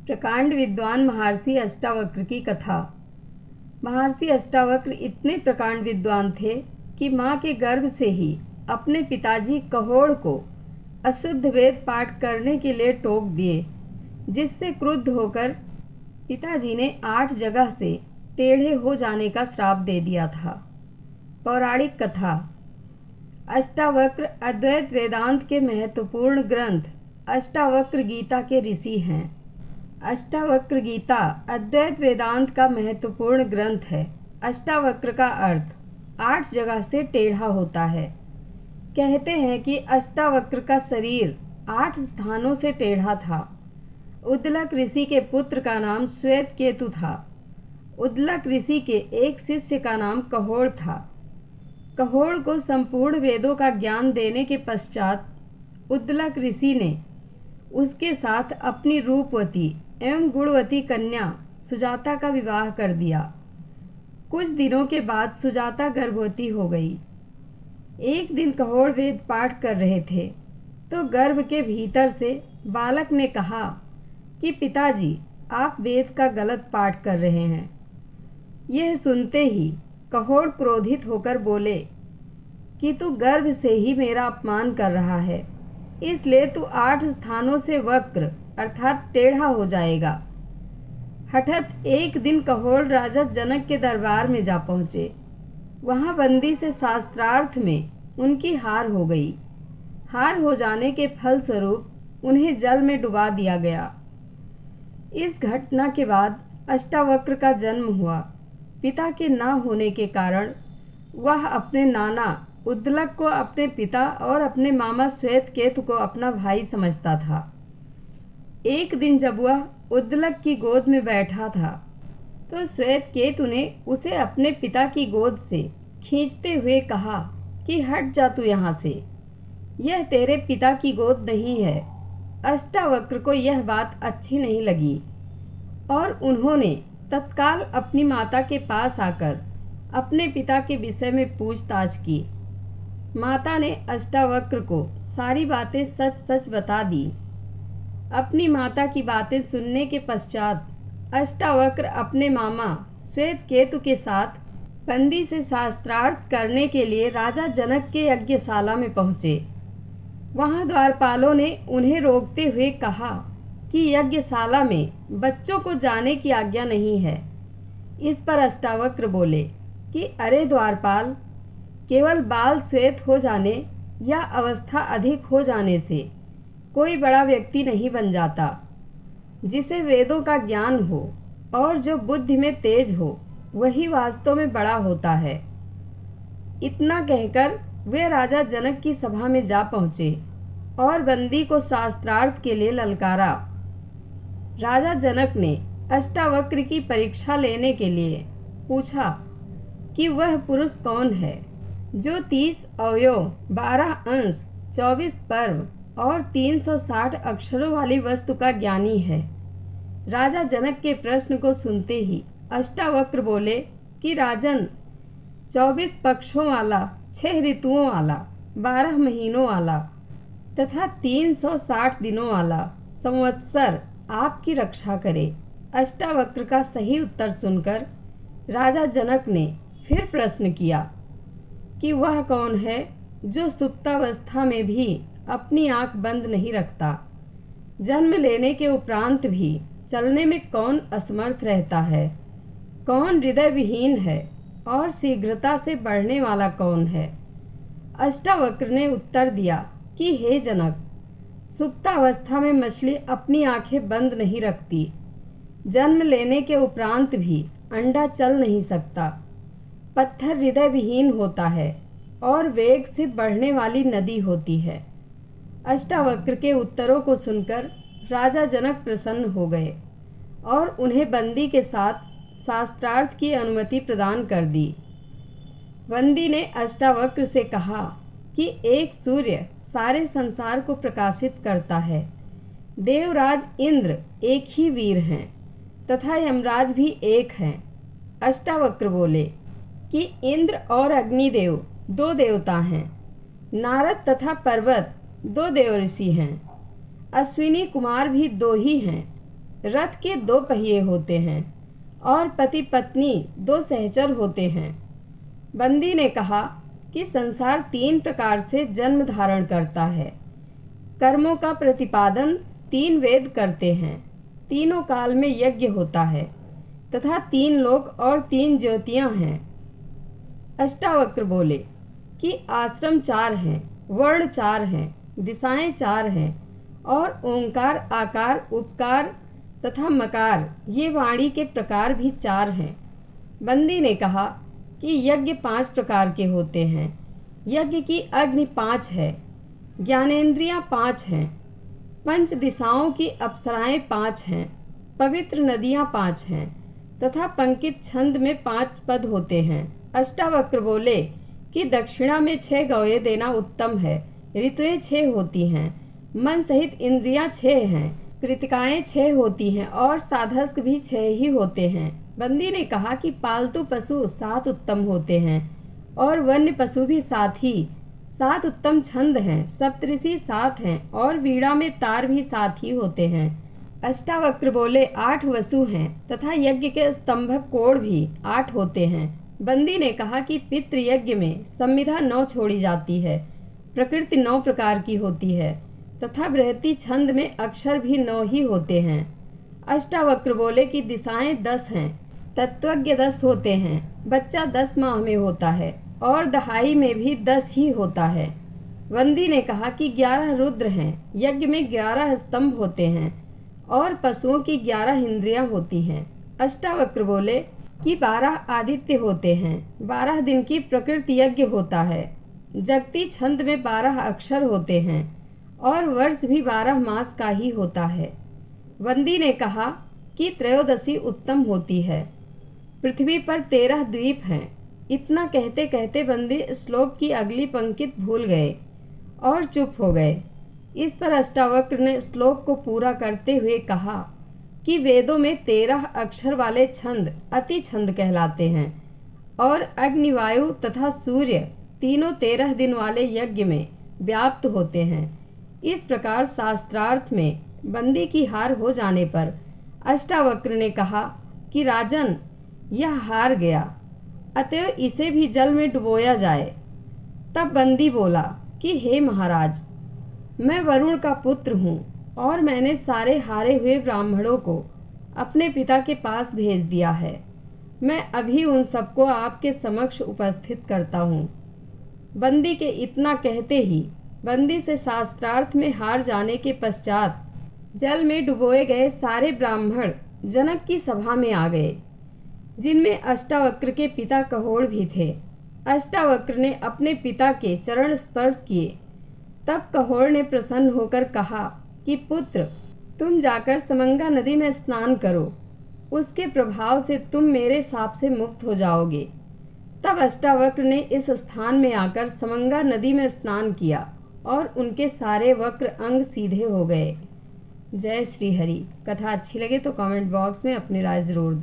प्रकांड विद्वान महर्षि अष्टावक्र की कथा। महर्षि अष्टावक्र इतने प्रकांड विद्वान थे कि माँ के गर्भ से ही अपने पिताजी कहोड़ को अशुद्ध वेद पाठ करने के लिए टोक दिए, जिससे क्रुद्ध होकर पिताजी ने 8 जगह से टेढ़े हो जाने का श्राप दे दिया था। पौराणिक कथा। अष्टावक्र अद्वैत वेदांत के महत्वपूर्ण ग्रंथ अष्टावक्र गीता के ऋषि हैं। अष्टावक्र गीता अद्वैत वेदांत का महत्वपूर्ण ग्रंथ है। अष्टावक्र का अर्थ 8 जगह से टेढ़ा होता है। कहते हैं कि अष्टावक्र का शरीर 8 स्थानों से टेढ़ा था। उद्दलक ऋषि के पुत्र का नाम श्वेत केतु था। उद्दलक ऋषि के एक शिष्य का नाम कहोड़ था। कहोड़ को संपूर्ण वेदों का ज्ञान देने के पश्चात उद्दलक ऋषि ने उसके साथ अपनी रूपवती एवं गुणवती कन्या सुजाता का विवाह कर दिया। कुछ दिनों के बाद सुजाता गर्भवती हो गई। एक दिन कहोड़ वेद पाठ कर रहे थे तो गर्भ के भीतर से बालक ने कहा कि पिताजी, आप वेद का गलत पाठ कर रहे हैं। यह सुनते ही कहोड़ क्रोधित होकर बोले कि तू गर्भ से ही मेरा अपमान कर रहा है, इसलिए तू 8 स्थानों से वक्र अर्थात टेढ़ा हो जाएगा। हठत एक दिन कहोड़ राजा जनक के दरबार में जा पहुँचे। वहाँ बंदी से शास्त्रार्थ में उनकी हार हो गई। हार हो जाने के फलस्वरूप उन्हें जल में डुबा दिया गया। इस घटना के बाद अष्टावक्र का जन्म हुआ। पिता के न होने के कारण वह अपने नाना उद्दलक को अपने पिता और अपने मामा श्वेत केतु को अपना भाई समझता था। एक दिन जब वह उद्दलक की गोद में बैठा था तो श्वेत केतु ने उसे अपने पिता की गोद से खींचते हुए कहा कि हट जा तू यहाँ से, यह तेरे पिता की गोद नहीं है। अष्टावक्र को यह बात अच्छी नहीं लगी और उन्होंने तत्काल अपनी माता के पास आकर अपने पिता के विषय में पूछताछ की। माता ने अष्टावक्र को सारी बातें सच सच बता दी। अपनी माता की बातें सुनने के पश्चात अष्टावक्र अपने मामा श्वेत केतु के साथ बंदी से शास्त्रार्थ करने के लिए राजा जनक के यज्ञशाला में पहुँचे। वहाँ द्वारपालों ने उन्हें रोकते हुए कहा कि यज्ञशाला में बच्चों को जाने की आज्ञा नहीं है। इस पर अष्टावक्र बोले कि अरे द्वारपाल, केवल बाल श्वेत हो जाने या अवस्था अधिक हो जाने से कोई बड़ा व्यक्ति नहीं बन जाता। जिसे वेदों का ज्ञान हो और जो बुद्धि में तेज हो वही वास्तव में बड़ा होता है। इतना कहकर वे राजा जनक की सभा में जा पहुँचे और बंदी को शास्त्रार्थ के लिए ललकारा। राजा जनक ने अष्टावक्र की परीक्षा लेने के लिए पूछा कि वह पुरुष कौन है जो 30 अवयव, 12 अंश, 24 पर्व और 360 अक्षरों वाली वस्तु का ज्ञानी है। राजा जनक के प्रश्न को सुनते ही अष्टावक्र बोले कि राजन, 24 पक्षों वाला, 6 ऋतुओं वाला, 12 महीनों वाला तथा 360 दिनों वाला संवत्सर आपकी रक्षा करे। अष्टावक्र का सही उत्तर सुनकर राजा जनक ने फिर प्रश्न किया कि वह कौन है जो सुप्तावस्था में भी अपनी आंख बंद नहीं रखता। जन्म लेने के उपरांत भी चलने में कौन असमर्थ रहता है। कौन हृदय विहीन है और शीघ्रता से बढ़ने वाला कौन है। अष्टावक्र ने उत्तर दिया कि हे जनक, सुप्तावस्था में मछली अपनी आंखें बंद नहीं रखती। जन्म लेने के उपरांत भी अंडा चल नहीं सकता। पत्थर हृदय विहीन होता है और वेग से बढ़ने वाली नदी होती है। अष्टावक्र के उत्तरों को सुनकर राजा जनक प्रसन्न हो गए और उन्हें बंदी के साथ शास्त्रार्थ की अनुमति प्रदान कर दी। बंदी ने अष्टावक्र से कहा कि एक सूर्य सारे संसार को प्रकाशित करता है। देवराज इंद्र एक ही वीर हैं तथा यमराज भी एक हैं। अष्टावक्र बोले कि इंद्र और अग्निदेव 2 देवता हैं। नारद तथा पर्वत 2 देवर्षि हैं। अश्विनी कुमार भी 2 ही हैं। रथ के 2 पहिए होते हैं और पति पत्नी 2 सहचर होते हैं। बंदी ने कहा कि संसार 3 प्रकार से जन्म धारण करता है। कर्मों का प्रतिपादन 3 वेद करते हैं, तीनों काल में यज्ञ होता है तथा 3 लोक और 3 ज्योतियां हैं। अष्टावक्र बोले कि आश्रम 4 हैं, वर्ण 4 हैं, दिशाएं 4 हैं और ओंकार, आकार, उपकार तथा मकार ये वाणी के प्रकार भी 4 हैं। बंदी ने कहा कि यज्ञ 5 प्रकार के होते हैं। यज्ञ की अग्नि 5 है, ज्ञानेंद्रियां 5 हैं, 5 दिशाओं की अप्सराएं 5 हैं, पवित्र नदियां 5 हैं तथा पंकित छंद में 5 पद होते हैं। अष्टावक्र बोले कि दक्षिणा में 6 गौए देना उत्तम है। ऋतुएं 6 होती हैं, मन सहित इंद्रियां 6 हैं, कृतिकाएं 6 होती हैं और साधस्क भी 6 ही होते हैं। बंदी ने कहा कि पालतू पशु 7 उत्तम होते हैं और वन्य पशु भी 7 ही। 7 उत्तम छंद हैं, सप्तऋषि 7 हैं और वीणा में तार भी 7 ही होते हैं। अष्टावक्र बोले 8 वसु हैं तथा यज्ञ के स्तंभक कोण भी 8 होते हैं। बंदी ने कहा कि पितृ यज्ञ में संविधा 9 छोड़ी जाती है, प्रकृति 9 प्रकार की होती है तथा बृहति छंद में अक्षर भी 9 ही होते हैं। अष्टावक्र बोले कि दिशाएं 10 हैं, तत्वज्ञ 10 होते हैं, बच्चा 10 माह में होता है और दहाई में भी 10 ही होता है। बंदी ने कहा कि 11 रुद्र हैं, यज्ञ में 11 स्तंभ होते हैं और पशुओं की 11 इंद्रियां होती हैं। अष्टावक्र बोले कि 12 आदित्य होते हैं, 12 दिन की प्रकृति यज्ञ होता है, जगती छंद में 12 अक्षर होते हैं और वर्ष भी 12 मास का ही होता है। बंदी ने कहा कि त्रयोदशी उत्तम होती है, पृथ्वी पर 13 द्वीप हैं। इतना कहते कहते बंदी श्लोक की अगली पंक्ति भूल गए और चुप हो गए। इस पर अष्टावक्र ने श्लोक को पूरा करते हुए कहा कि वेदों में 13 अक्षर वाले छंद अति छंद कहलाते हैं और अग्नि, वायु तथा सूर्य तीनों 13 दिन वाले यज्ञ में व्याप्त होते हैं। इस प्रकार शास्त्रार्थ में बंदी की हार हो जाने पर अष्टावक्र ने कहा कि राजन, यह हार गया, अतएव इसे भी जल में डुबोया जाए। तब बंदी बोला कि हे महाराज, मैं वरुण का पुत्र हूँ और मैंने सारे हारे हुए ब्राह्मणों को अपने पिता के पास भेज दिया है। मैं अभी उन सबको आपके समक्ष उपस्थित करता हूँ। बंदी के इतना कहते ही बंदी से शास्त्रार्थ में हार जाने के पश्चात जल में डुबोए गए सारे ब्राह्मण जनक की सभा में आ गए, जिनमें अष्टावक्र के पिता कहोड़ भी थे। अष्टावक्र ने अपने पिता के चरण स्पर्श किए। तब कहोड़ ने प्रसन्न होकर कहा कि पुत्र, तुम जाकर समंगा नदी में स्नान करो, उसके प्रभाव से तुम मेरे शाप से मुक्त हो जाओगे। तब अष्टावक्र ने इस स्थान में आकर समंगा नदी में स्नान किया और उनके सारे वक्र अंग सीधे हो गए। जय श्री हरि। कथा अच्छी लगे तो कमेंट बॉक्स में अपनी राय जरूर दें।